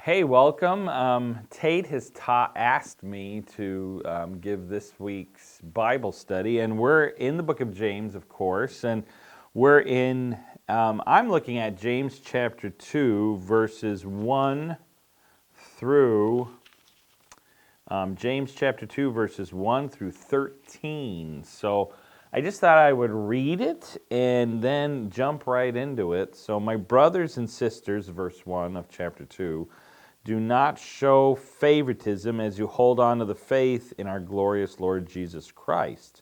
Hey, welcome. Tate has asked me to give this week's Bible study, and we're in the book of James, of course, and I'm looking at James chapter 2, verses 1 through, James chapter 2, verses 1 through 13. So I just thought I would read it and then jump right into it. So my brothers and sisters, verse 1 of chapter 2, do not show favoritism as you hold on to the faith in our glorious Lord Jesus Christ.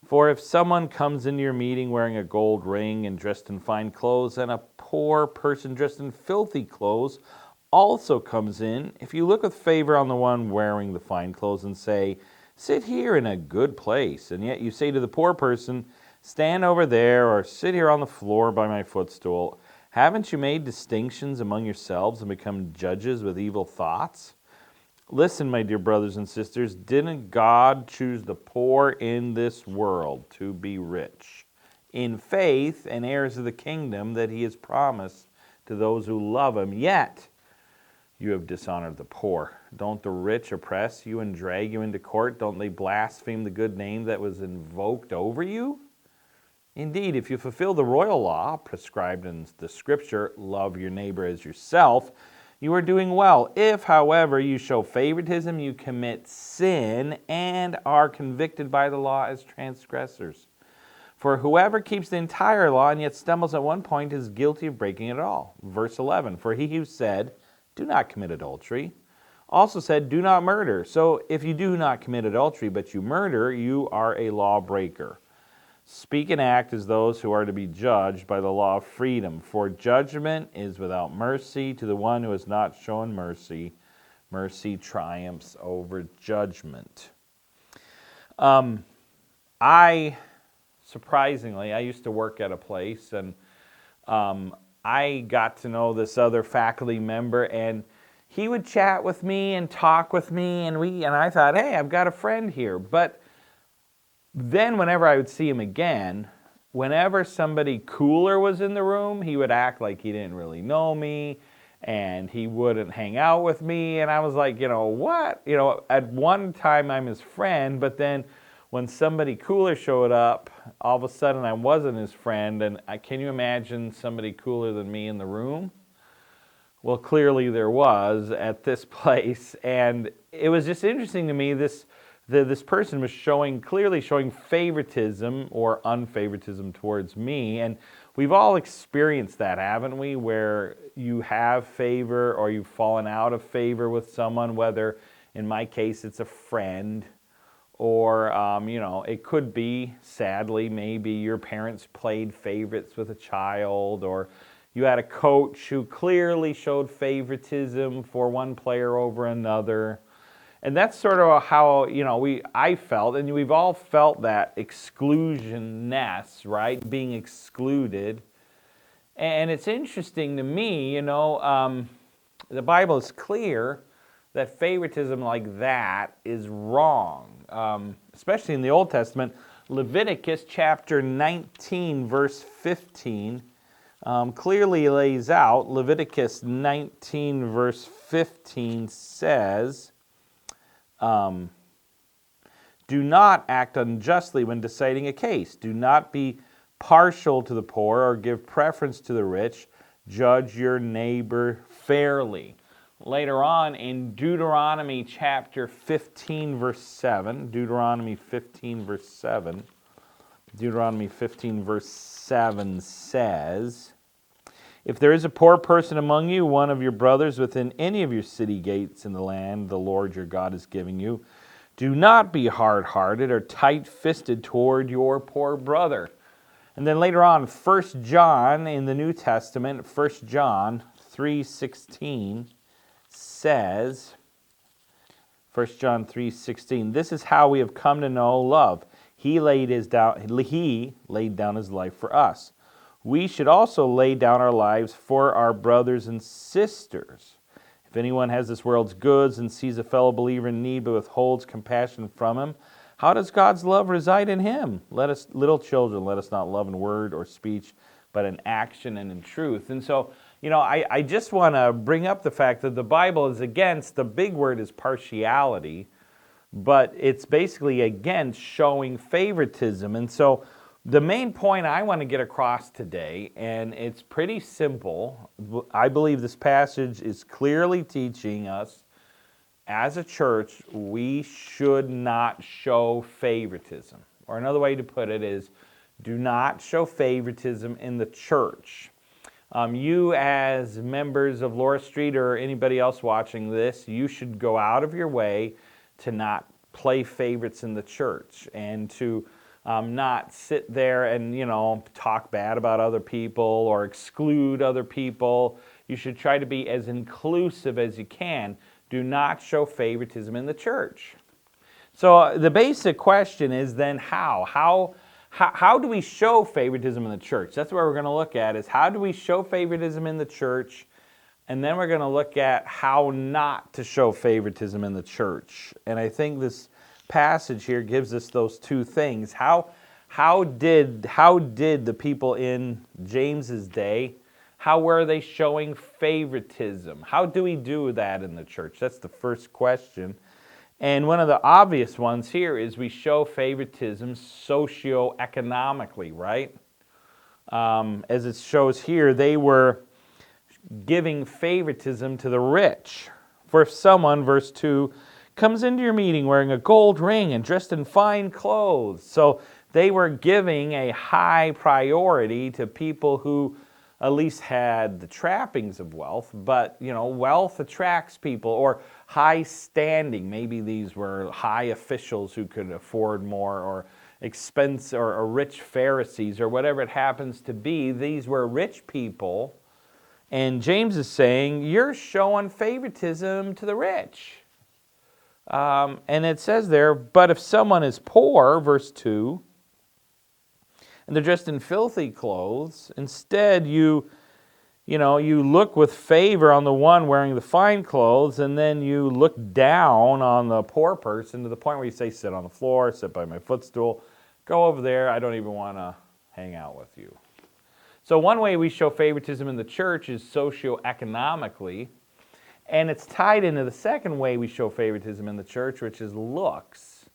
For if someone comes into your meeting wearing a gold ring and dressed in fine clothes, and a poor person dressed in filthy clothes also comes in, if you look with favor on the one wearing the fine clothes and say, "Sit here in a good place," and yet you say to the poor person, "Stand over there," or "Sit here on the floor by my footstool," haven't you made distinctions among yourselves and become judges with evil thoughts? Listen, my dear brothers and sisters, didn't God choose the poor in this world to be rich in faith and heirs of the kingdom that he has promised to those who love him? Yet you have dishonored the poor. Don't the rich oppress you and drag you into court? Don't they blaspheme the good name that was invoked over you? Indeed, if you fulfill the royal law prescribed in the Scripture, love your neighbor as yourself, you are doing well. If, however, you show favoritism, you commit sin and are convicted by the law as transgressors. For whoever keeps the entire law and yet stumbles at one point is guilty of breaking it all. Verse 11, for he who said, "Do not commit adultery," also said, "Do not murder." So if you do not commit adultery, but you murder, you are a lawbreaker. Speak and act as those who are to be judged by the law of freedom, for judgment is without mercy to the one who has not shown mercy. Mercy triumphs over judgment. Surprisingly, I used to work at a place, and I got to know this other faculty member, and he would chat with me and talk with me, and I thought, hey, I've got a friend here. But then whenever I would see him again, whenever somebody cooler was in the room, he would act like he didn't really know me, and he wouldn't hang out with me. And I was like, what? At one time I'm his friend, but then when somebody cooler showed up, all of a sudden I wasn't his friend. And can you imagine somebody cooler than me in the room? Well, clearly there was at this place, and it was just interesting to me. This person was clearly showing favoritism or unfavoritism towards me. And we've all experienced that, haven't we? Where you have favor or you've fallen out of favor with someone, whether in my case it's a friend or, it could be, sadly, maybe your parents played favorites with a child, or you had a coach who clearly showed favoritism for one player over another. And that's sort of how, I felt, and we've all felt that exclusionness, right? Being excluded. And it's interesting to me, the Bible is clear that favoritism like that is wrong, especially in the Old Testament. Leviticus chapter 19, verse 15, clearly lays out. Leviticus 19, verse 15 says, do not act unjustly when deciding a case. Do not be partial to the poor or give preference to the rich. Judge your neighbor fairly. Later on in Deuteronomy chapter 15, verse 7, Deuteronomy 15, verse 7 says, if there is a poor person among you, one of your brothers within any of your city gates in the land the Lord your God is giving you, do not be hard-hearted or tight-fisted toward your poor brother. And then later on, 1 John in the New Testament, 1 John 3:16 says, 1 John 3:16, this is how we have come to know love. He laid down his life for us. We should also lay down our lives for our brothers and sisters. If anyone has this world's goods and sees a fellow believer in need but withholds compassion from him, how does God's love reside in him? Little children, let us not love in word or speech, but in action and in truth. And so, I just want to bring up the fact that the Bible is against, the big word is partiality, but it's basically against showing favoritism. And so the main point I want to get across today, and it's pretty simple, I believe this passage is clearly teaching us, as a church, we should not show favoritism. Or another way to put it is, do not show favoritism in the church. You as members of Laura Street or anybody else watching this, you should go out of your way to not play favorites in the church and to not sit there and, talk bad about other people or exclude other people. You should try to be as inclusive as you can. Do not show favoritism in the church. So the basic question is then how? How do we show favoritism in the church? That's what we're going to look at, is how do we show favoritism in the church? And then we're going to look at how not to show favoritism in the church. And I think this passage here gives us those two things. How did the people in James's day, how were they showing favoritism? How do we do that in the church? That's the first question. And one of the obvious ones here is we show favoritism socioeconomically, right? As it shows here, they were giving favoritism to the rich. For if someone, verse 2, comes into your meeting wearing a gold ring and dressed in fine clothes. So they were giving a high priority to people who at least had the trappings of wealth, but wealth attracts people, or high standing. Maybe these were high officials who could afford more, or or rich Pharisees, or whatever it happens to be. These were rich people, and James is saying you're showing favoritism to the rich. And it says there, but if someone is poor, verse 2, and they're dressed in filthy clothes, instead you look with favor on the one wearing the fine clothes, and then you look down on the poor person to the point where you say, sit on the floor, sit by my footstool, go over there, I don't even want to hang out with you. So one way we show favoritism in the church is socioeconomically, and it's tied into the second way we show favoritism in the church, which is looks.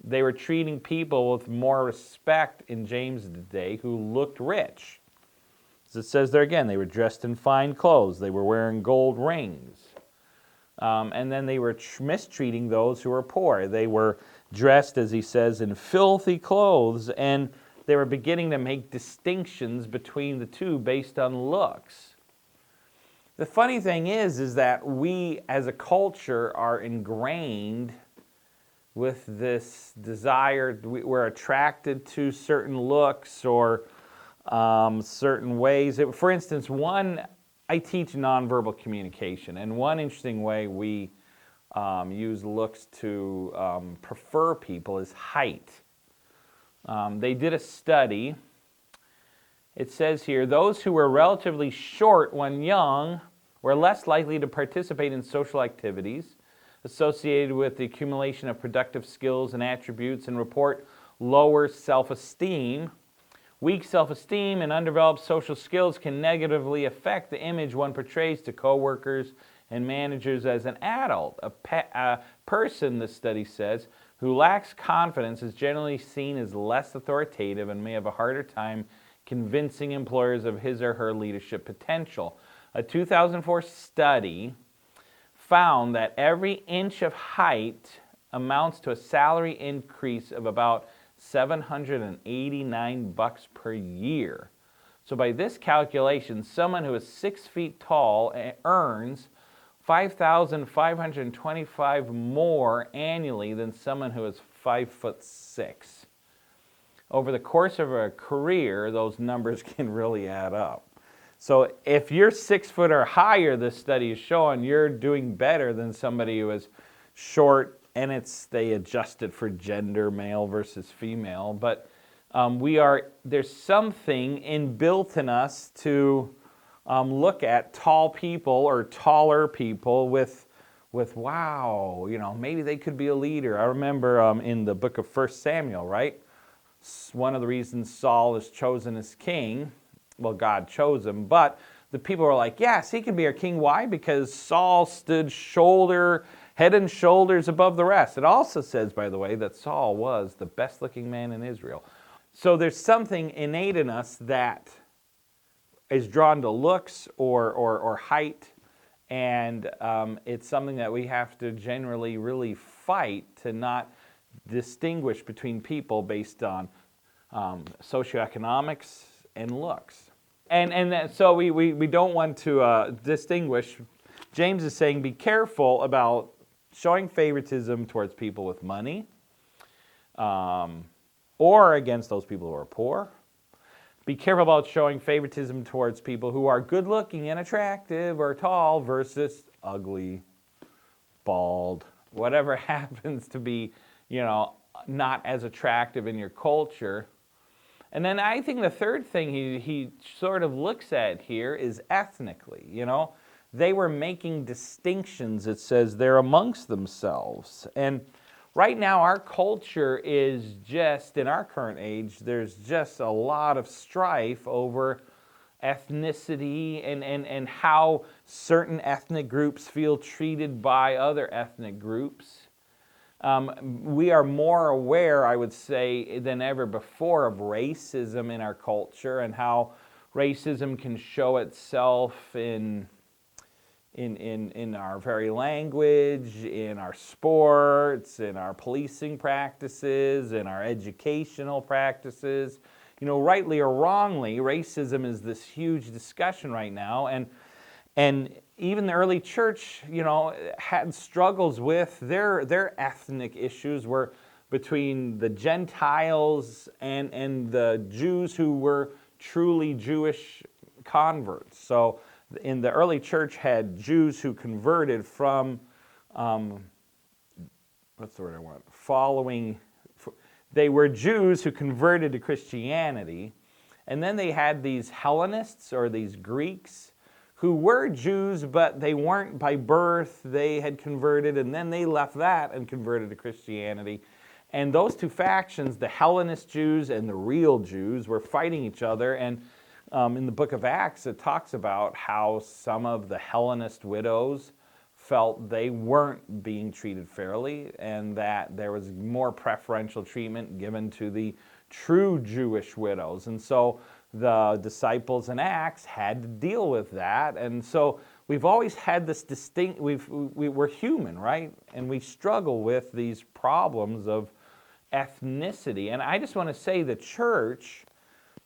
They were treating people with more respect in James' day who looked rich. As it says there again, they were dressed in fine clothes. They were wearing gold rings. And then they were mistreating those who were poor. They were dressed, as he says, in filthy clothes, and they were beginning to make distinctions between the two based on looks. The funny thing is that we as a culture are ingrained with this desire. We're attracted to certain looks or certain ways. For instance, I teach nonverbal communication, and one interesting way we use looks to prefer people is height. They did a study. It says here, those who were relatively short when young were less likely to participate in social activities associated with the accumulation of productive skills and attributes, and report lower self-esteem. Weak self-esteem and undeveloped social skills can negatively affect the image one portrays to coworkers and managers as an adult. A person, the study says, who lacks confidence is generally seen as less authoritative and may have a harder time convincing employers of his or her leadership potential. A 2004 study found that every inch of height amounts to a salary increase of about $789 per year. So by this calculation, someone who is 6 feet tall earns $5,525 more annually than someone who is 5'6". Over the course of a career, those numbers can really add up. So if you're 6 foot or higher, this study is showing you're doing better than somebody who is short, and they adjusted for gender, male versus female. But there's something inbuilt in us to look at tall people or taller people with wow, maybe they could be a leader. I remember in the book of 1 Samuel, right? One of the reasons Saul is chosen as king well, God chose him, but the people were like, yes, he can be our king. Why? Because Saul stood head and shoulders above the rest. It also says, by the way, that Saul was the best looking man in Israel. So there's something innate in us that is drawn to looks or height, and it's something that we have to generally really fight to not distinguish between people based on socioeconomics and looks. So we don't want to distinguish. James is saying be careful about showing favoritism towards people with money, or against those people who are poor. Be careful about showing favoritism towards people who are good looking and attractive or tall versus ugly, bald, whatever happens to be, not as attractive in your culture. And then I think the third thing he sort of looks at here is ethnically. They were making distinctions, it says, they're amongst themselves. And right now our culture is just, in our current age, there's just a lot of strife over ethnicity and how certain ethnic groups feel treated by other ethnic groups. We are more aware, I would say, than ever before of racism in our culture and how racism can show itself in our very language, in our sports, in our policing practices, in our educational practices. Rightly or wrongly, racism is this huge discussion right now, and even the early church, had struggles with their ethnic issues were between the Gentiles and the Jews who were truly Jewish converts. So in the early church had Jews who converted from, they were Jews who converted to Christianity, and then they had these Hellenists or these Greeks who were Jews, but they weren't by birth. They had converted, and then they left that and converted to Christianity. And those two factions, the Hellenist Jews and the real Jews, were fighting each other. And in the book of Acts, it talks about how some of the Hellenist widows felt they weren't being treated fairly, and that there was more preferential treatment given to the true Jewish widows. And so the disciples in Acts had to deal with that. And so we've always had this we're human, right? And we struggle with these problems of ethnicity. And I just want to say the church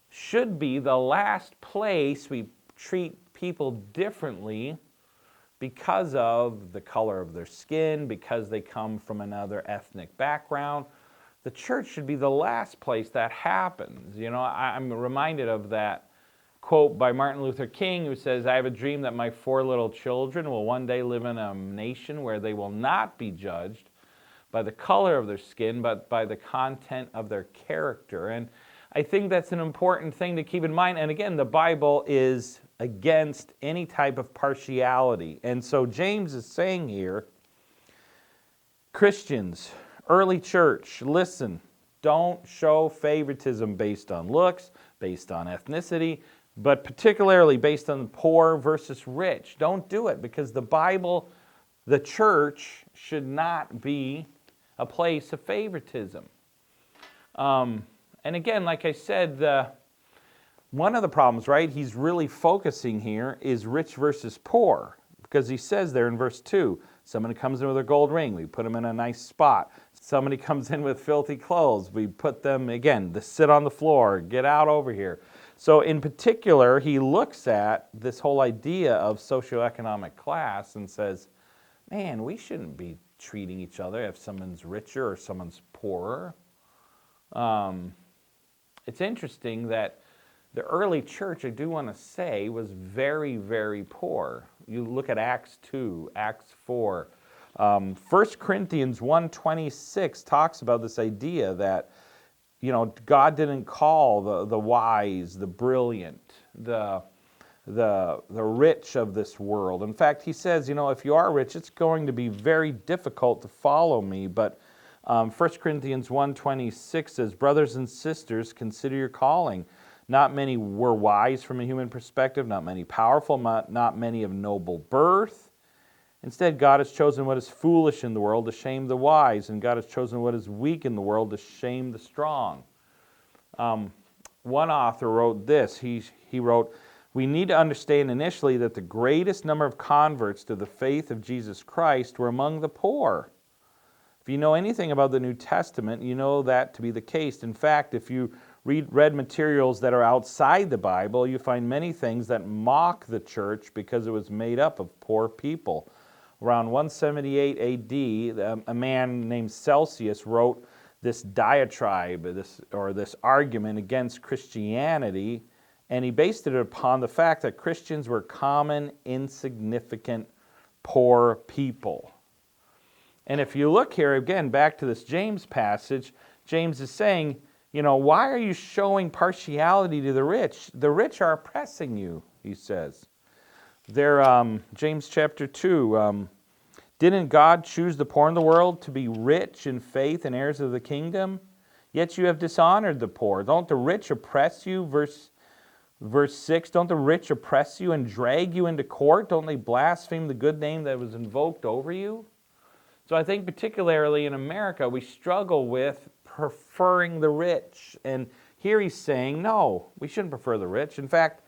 should be the last place we treat people differently because of the color of their skin, because they come from another ethnic background. The church should be the last place that happens. I'm reminded of that quote by Martin Luther King, who says, I have a dream that my 4 little children will one day live in a nation where they will not be judged by the color of their skin, but by the content of their character. And I think that's an important thing to keep in mind. And again, the Bible is against any type of partiality. And so James is saying here, Christians, early church, listen, don't show favoritism based on looks, based on ethnicity, but particularly based on poor versus rich. Don't do it, because the Bible, the church, should not be a place of favoritism. And again, like I said, one of the problems, right, he's really focusing here is rich versus poor, because he says there in verse 2, somebody comes in with a gold ring, we put them in a nice spot. Somebody comes in with filthy clothes, we put them, again, to sit on the floor, get out over here. So in particular, he looks at this whole idea of socioeconomic class and says, man, we shouldn't be treating each other if someone's richer or someone's poorer. It's interesting that the early church, I do want to say, was very, very poor. You look at Acts 2, Acts 4. 1 Corinthians 1:26 talks about this idea that, God didn't call the wise, the brilliant, the rich of this world. In fact, he says, if you are rich, it's going to be very difficult to follow me. But 1 Corinthians 1:26 says, brothers and sisters, consider your calling. Not many were wise from a human perspective, not many powerful, not many of noble birth. Instead, God has chosen what is foolish in the world to shame the wise, and God has chosen what is weak in the world to shame the strong. One author wrote this. He wrote, "We need to understand initially that the greatest number of converts to the faith of Jesus Christ were among the poor." If you know anything about the New Testament, you know that to be the case. In fact, if you read materials that are outside the Bible, you find many things that mock the church because it was made up of poor people. Around 178 AD, a man named Celsius wrote this diatribe, this argument against Christianity, and he based it upon the fact that Christians were common, insignificant, poor people. And if you look here, again, back to this James passage, James is saying, why are you showing partiality to the rich? The rich are oppressing you, he says. James chapter 2, didn't God choose the poor in the world to be rich in faith and heirs of the kingdom? Yet you have dishonored the poor. Don't the rich oppress you? Verse 6, don't the rich oppress you and drag you into court? Don't they blaspheme the good name that was invoked over you? So I think particularly in America, we struggle with preferring the rich. And here he's saying, no, we shouldn't prefer the rich. In fact,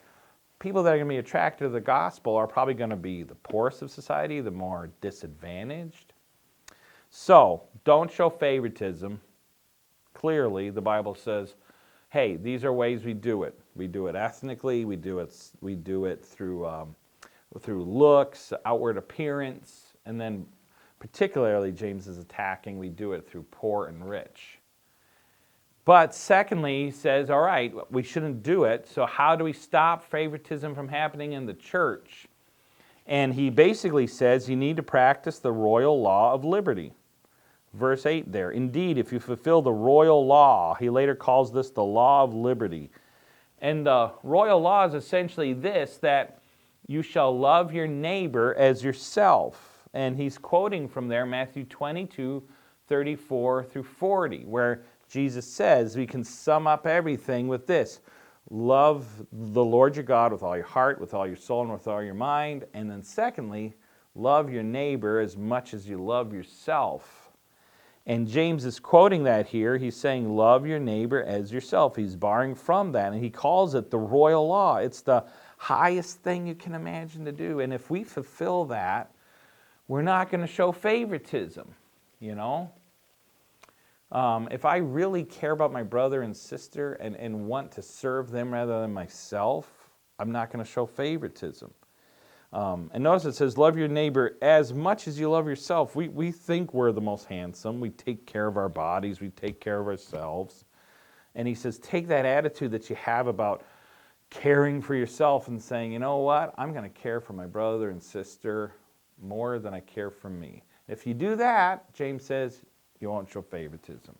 people that are going to be attracted to the gospel are probably going to be the poorest of society, the more disadvantaged. So don't show favoritism. Clearly, the Bible says, hey, these are ways we do it. We do it ethnically. We do it through looks, outward appearance, and then particularly James is attacking, we do it through poor and rich. But secondly, he says, all right, we shouldn't do it, so how do we stop favoritism from happening in the church? And he basically says you need to practice the royal law of liberty. Verse 8 there, indeed, if you fulfill the royal law, he later calls this the law of liberty. And the royal law is essentially this, that you shall love your neighbor as yourself. And he's quoting from there Matthew 22, 34 through 40, where Jesus says we can sum up everything with this. Love the Lord your God with all your heart, with all your soul, and with all your mind. And then secondly, love your neighbor as much as you love yourself. And James is quoting that here. He's saying love your neighbor as yourself. He's borrowing from that, and he calls it the royal law. It's the highest thing you can imagine to do. And if we fulfill that, we're not going to show favoritism, If I really care about my brother and sister and want to serve them rather than myself, I'm not going to show favoritism. And notice it says, love your neighbor as much as you love yourself. We think we're the most handsome. We take care of our bodies. We take care of ourselves. And he says, take that attitude that you have about caring for yourself and saying, you know what, I'm going to care for my brother and sister more than I care for me. If you do that, James says, you won't show favoritism.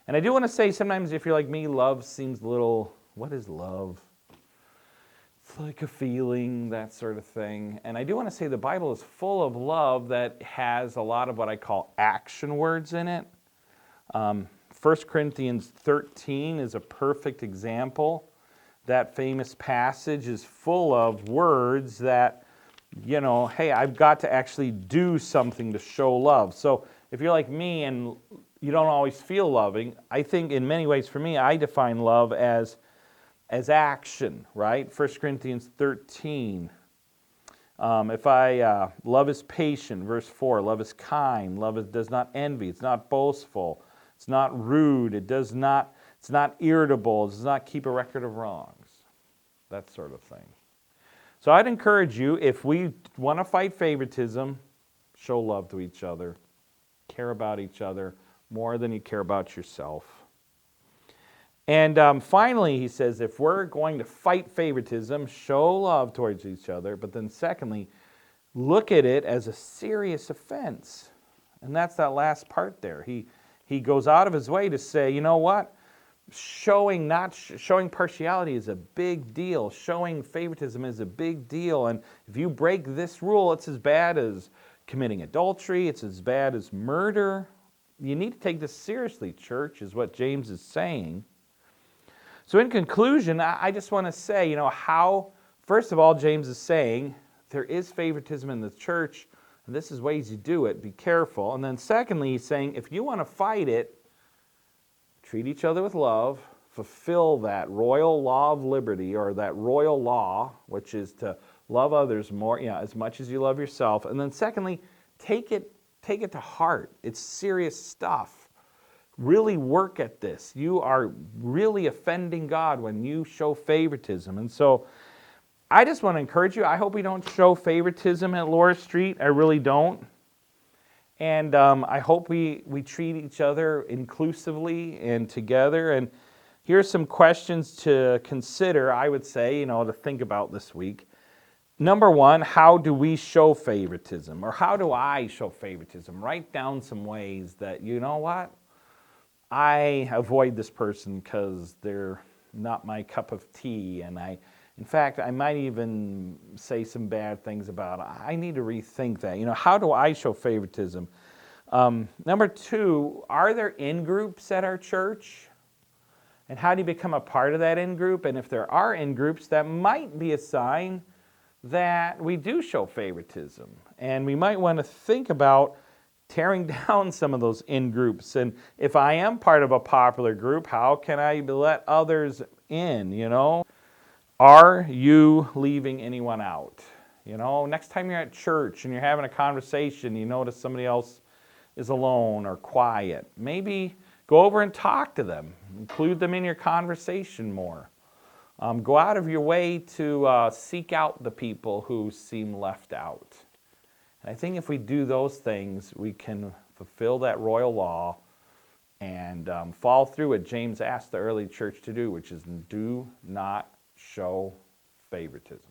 And I do want to say, sometimes if you're like me, love seems a little, what is love? It's like a feeling, that sort of thing. And I do want to say the Bible is full of love that has a lot of what I call action words in it. 1 Corinthians 13 is a perfect example. That famous passage is full of words that, hey, I've got to actually do something to show love. So if you're like me and you don't always feel loving, I think in many ways for me, I define love as action, right? 1 Corinthians 13. Love is patient, verse 4. Love is kind. Does not envy. It's not boastful. It's not rude. It's not irritable. It does not keep a record of wrongs. That sort of thing. So I'd encourage you, if we want to fight favoritism, show love to each other. Care about each other more than you care about yourself. And finally, he says, if we're going to fight favoritism, show love towards each other. But then secondly, look at it as a serious offense. And that's that last part there. He goes out of his way to say, you know what? Showing partiality is a big deal. Showing favoritism is a big deal. And if you break this rule, it's as bad as committing adultery. It's as bad as murder. You need to take this seriously, church, is what James is saying. So in conclusion, I just want to say, how, first of all, James is saying there is favoritism in the church, and this is ways you do it. Be careful. And then secondly, he's saying if you want to fight it, treat each other with love, fulfill that royal law of liberty, or that royal law, which is to love others more, as much as you love yourself. And then secondly, take it to heart. It's serious stuff. Really work at this. You are really offending God when you show favoritism. And so I just want to encourage you. I hope we don't show favoritism at Laura Street. I really don't. And I hope we treat each other inclusively and together. And here's some questions to consider, I would say, to think about this week. Number one, how do we show favoritism? Or how do I show favoritism? Write down some ways that, you know what? I avoid this person because they're not my cup of tea, and in fact, I might even say some bad things about it. I need to rethink that. How do I show favoritism? Number two, are there in-groups at our church? And how do you become a part of that in-group? And if there are in-groups, that might be a sign that we do show favoritism. And we might want to think about tearing down some of those in-groups. And if I am part of a popular group, how can I let others in, Are you leaving anyone out? Next time you're at church and you're having a conversation, you notice somebody else is alone or quiet. Maybe go over and talk to them. Include them in your conversation more. Go out of your way to seek out the people who seem left out. And I think if we do those things, we can fulfill that royal law and follow through what James asked the early church to do, which is do not show favoritism.